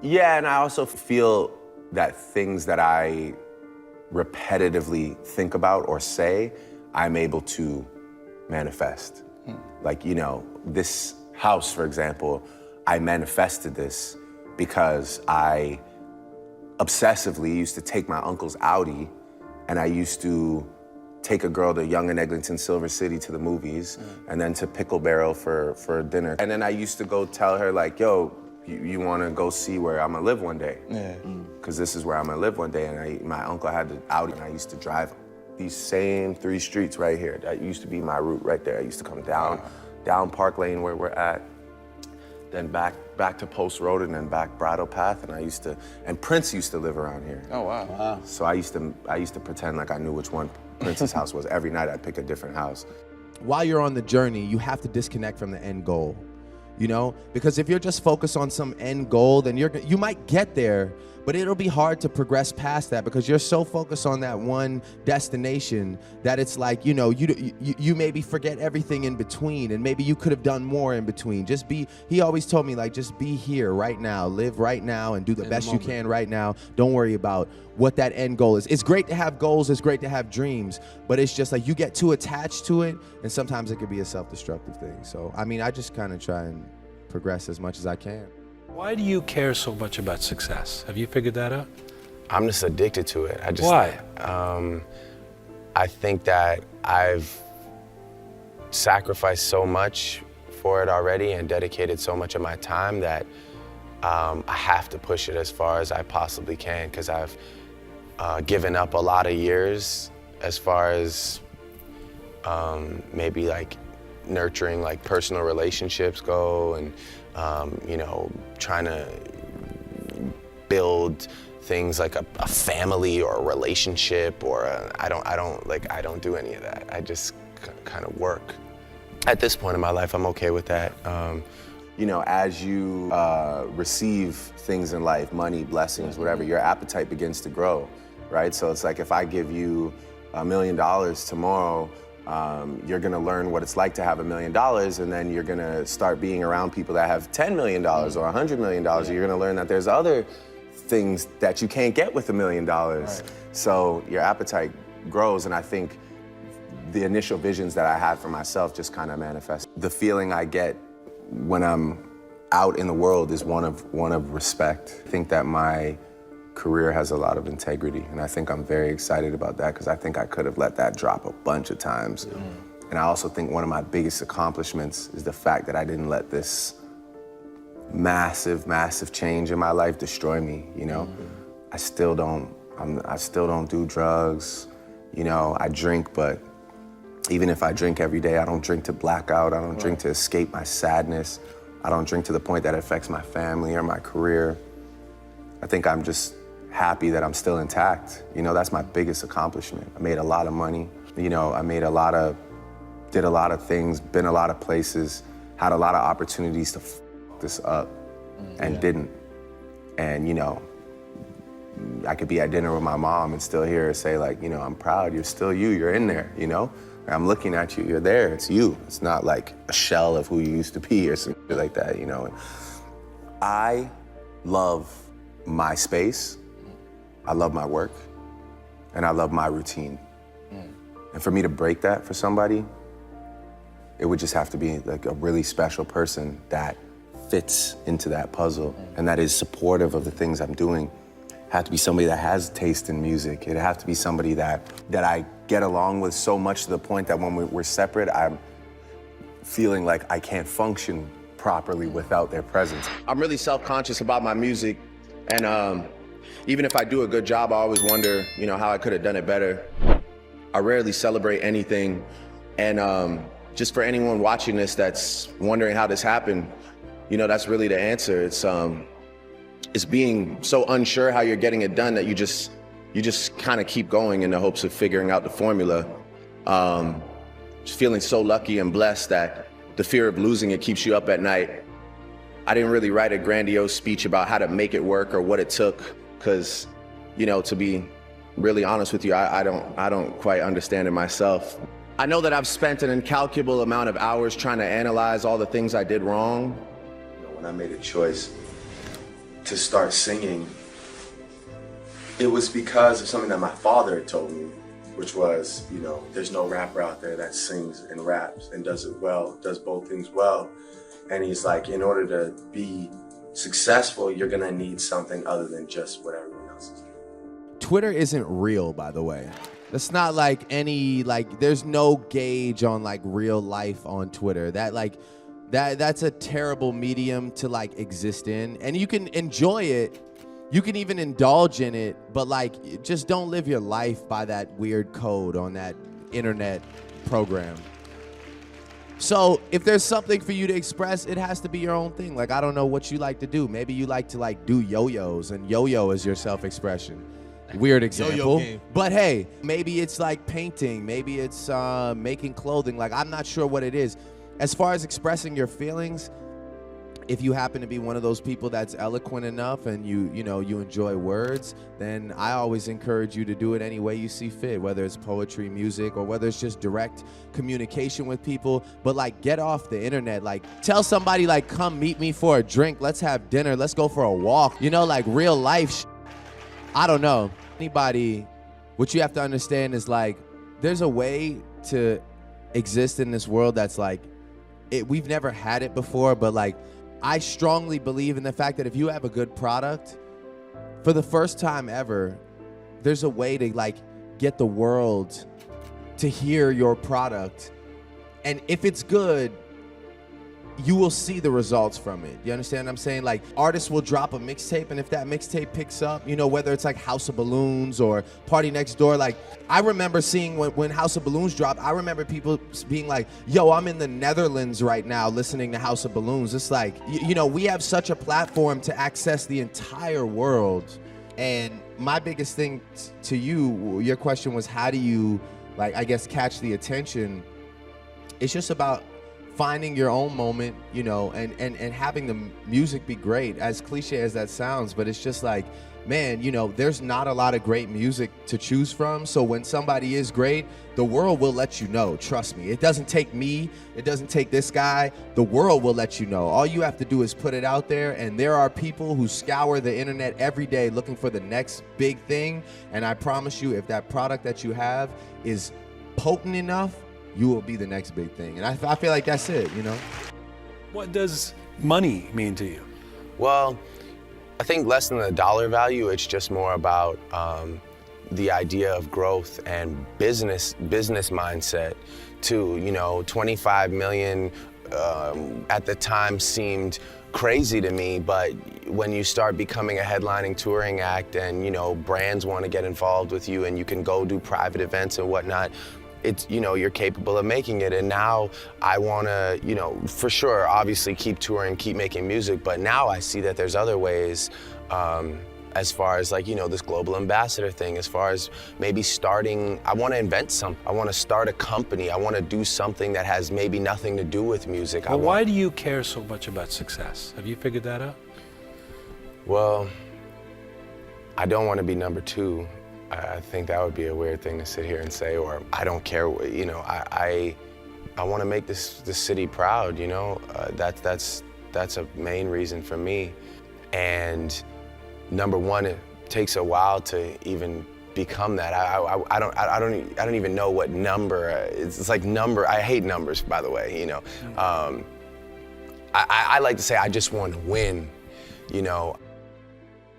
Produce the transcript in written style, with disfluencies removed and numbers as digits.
Yeah, and I also feel that things that I repetitively think about or say, I'm able to manifest. Like, you know, this house, for example, I manifested this because I obsessively used to take my uncle's Audi, and I used to take a girl to Young and Eglinton, Silver City to the movies, and then to Pickle Barrel for dinner. And then I used to go tell her like, yo, you wanna go see where I'm gonna live one day? Yeah. Cause this is where I'm gonna live one day. And my uncle had the Audi, and I used to drive these same 3 streets right here. That used to be my route right there. I used to come down Park Lane where we're at, then back to Post Road, and then back Bridle Path. And Prince used to live around here. Oh, wow. So I used to pretend like I knew which one Prince's house was. Every night I'd pick a different house. While you're on the journey, you have to disconnect from the end goal, you know? Because if you're just focused on some end goal, then you might get there, but it'll be hard to progress past that because you're so focused on that one destination that it's like, you know, you maybe forget everything in between, and maybe you could have done more in between. He always told me, like, just be here right now, live right now, and do the best you can right now. Don't worry about what that end goal is. It's great to have goals, it's great to have dreams, but it's just like you get too attached to it, and sometimes it could be a self-destructive thing. So, I mean, I just kind of try and progress as much as I can. Why do you care so much about success? Have you figured that out? I'm just addicted to it. Why? I think that I've sacrificed so much for it already and dedicated so much of my time that I have to push it as far as I possibly can, because I've given up a lot of years as far as maybe like nurturing like personal relationships go, and you know, trying to build things like a family or a relationship, or I don't do any of that. I just kind of work. At this point in my life, I'm okay with that. You know, as you receive things in life, money, blessings, whatever, your appetite begins to grow, right? So it's like if I give you $1 million tomorrow, you're gonna learn what it's like to have $1 million, and then you're gonna start being around people that have $10 million or $100 million. Yeah. You're gonna learn that there's other things that you can't get with $1 million. Right. So your appetite grows, and I think the initial visions that I had for myself just kind of manifest. The feeling I get when I'm out in the world is one of respect. I think that my career has a lot of integrity, and I think I'm very excited about that, because I think I could have let that drop a bunch of times. And I also think one of my biggest accomplishments is the fact that I didn't let this massive, massive change in my life destroy me, you know? I still don't do drugs, you know, I drink, but even if I drink every day, I don't drink to black out, I don't drink to escape my sadness, I don't drink to the point that it affects my family or my career. I think I'm just happy that I'm still intact. You know, that's my biggest accomplishment. I made a lot of money. You know, did a lot of things, been a lot of places, had a lot of opportunities to f this up and didn't. And, you know, I could be at dinner with my mom and still hear her say, like, you know, I'm proud, you're still you, you're in there, you know? I'm looking at you, you're there, it's you. It's not like a shell of who you used to be or something like that, you know? I love my space, I love my work, and I love my routine. And for me to break that for somebody, it would just have to be like a really special person that fits into that puzzle and that is supportive of the things I'm doing. Have to be somebody that has taste in music. It'd have to be somebody that I get along with so much to the point that when we're separate, I'm feeling like I can't function properly without their presence. I'm really self-conscious about my music, and even if I do a good job, I always wonder, you know, how I could have done it better. I rarely celebrate anything, and just for anyone watching this that's wondering how this happened, you know, that's really the answer. It's being so unsure how you're getting it done that you just kind of keep going in the hopes of figuring out the formula. Just feeling so lucky and blessed that the fear of losing it keeps you up at night. I didn't really write a grandiose speech about how to make it work or what it took, because, you know, to be really honest with you, I don't quite understand it myself. I know that I've spent an incalculable amount of hours trying to analyze all the things I did wrong. You know, when I made a choice to start singing, it was because of something that my father had told me, which was, you know, there's no rapper out there that sings and raps and does it well, does both things well. And he's like, in order to be successful, you're gonna need something other than just what everyone else is doing. Twitter isn't real, by the way. It's not like there's no gauge on like real life on Twitter. That's a terrible medium to like exist in. And you can enjoy it. You can even indulge in it, but like, just don't live your life by that weird code on that internet program. So if there's something for you to express, it has to be your own thing. Like, I don't know what you like to do. Maybe you like to like do yo-yos, and yo-yo is your self-expression. Weird example. Yo-yo game. But hey, maybe it's like painting. Maybe it's making clothing. Like, I'm not sure what it is. As far as expressing your feelings, if you happen to be one of those people that's eloquent enough and you enjoy words, then I always encourage you to do it any way you see fit, whether it's poetry, music, or whether it's just direct communication with people. But like, get off the internet. Like, tell somebody like, come meet me for a drink. Let's have dinner. Let's go for a walk. You know, like real life. I don't know. Anybody, what you have to understand is like, there's a way to exist in this world that's like, we've never had it before, but like, I strongly believe in the fact that if you have a good product, for the first time ever, there's a way to like get the world to hear your product. And if it's good, you will see the results from it. You understand what I'm saying? Like, artists will drop a mixtape, and if that mixtape picks up, you know, whether it's like House of Balloons or Party Next Door, like, I remember seeing when House of Balloons dropped, I remember people being like, yo, I'm in the Netherlands right now listening to House of Balloons. It's like, you know, we have such a platform to access the entire world. And my biggest thing to you, your question was, how do you, like, I guess, catch the attention? It's just about finding your own moment, you know, and having the music be great, as cliche as that sounds. But it's just like, man, you know, there's not a lot of great music to choose from. So when somebody is great, the world will let you know. Trust me. It doesn't take me. It doesn't take this guy. The world will let you know. All you have to do is put it out there. And there are people who scour the internet every day looking for the next big thing. And I promise you, if that product that you have is potent enough, you will be the next big thing. And I feel like that's it, you know? What does money mean to you? Well, I think less than the dollar value, it's just more about the idea of growth and business mindset too. You know, 25 million at the time seemed crazy to me, but when you start becoming a headlining touring act and, you know, brands want to get involved with you and you can go do private events and whatnot, it's, you know, you're capable of making it. And now I want to, you know, for sure, obviously keep touring, keep making music, but now I see that there's other ways, as far as like, you know, this global ambassador thing, as far as maybe starting, I want to invent something. I want to start a company. I want to do something that has maybe nothing to do with music. Well, why do you care so much about success? Have you figured that out? Well, I don't want to be number two. I think that would be a weird thing to sit here and say, or I don't care, you know, I want to make this city proud, you know, that's a main reason for me. And number one, it takes a while to even become that. I don't even know what number, it's like number, I hate numbers, by the way, you know. I like to say I just want to win, you know.